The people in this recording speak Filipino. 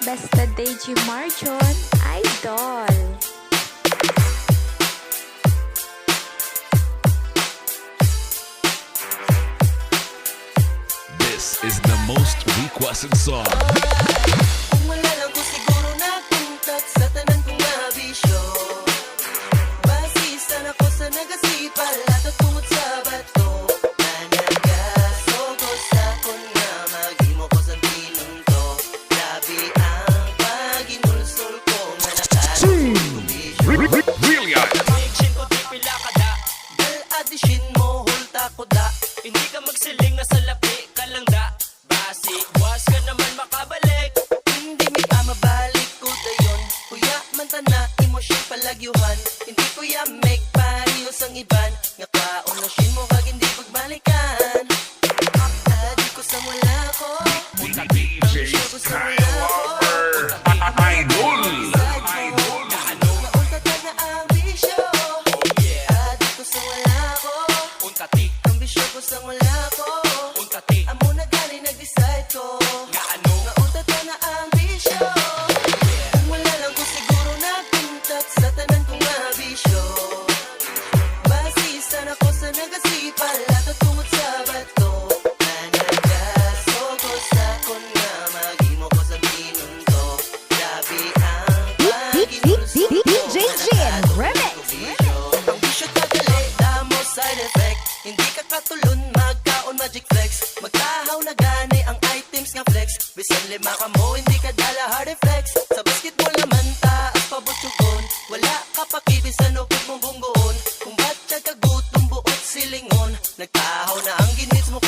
Basta DJ Marchon, idol. This is the most requested song. Kung wala lang ko siguro nakuntat sa tanan kong nabisyo. Basisan ako sa nagasipal at tungod sa bato. Na nagasogos ako nga maghimo ko sa pinunto. Grabe ang paginulsol ko nga Brilliant! Connection ko di pila kada. dal addition mo hulta ko da. Hindi ka magsiling na sa lapi ka lang da. Basi, was ka naman makabalik. Hindi mi ka mabalik ko dayon. Kuya man na emosyon palagyuhan. Hindi kuya make parehas ang iban. Nga kaunasyon mo kag hindi pagbalikan. Adi ko sa wala ko. DJ Ko sa wala ko. Idol! Naunta ka na ang bisyo. Adi ko sa wala ko. Untati, Ang bisyo ko sa wala ko. untati, Amo na gani nag-decide ko. nga ano. Naunta ka na ang bisyo. Kung wala lang ko siguro nakuntat sa tanan kong nabisyo. Basisan ako sa nagasipal at tungod sa bato. Na nagasogos ako nga maghimo ko sa pinunto. Grabe ang paginulsol ko DJ Jin Remix. ang bisyo tagali, damo side effect. Hindi ka katulon, magkaon magic flex. Magtahaw na gani ang items nga flex. Bisan lima ka mo, hindi ka dala hard flex. Sa basketball naman taas pabutsugon. Wala ka pakibisan upod mong bunggoon. Kung ba't siya kagutom buot silingon. Nagtahaw na ang ginits mo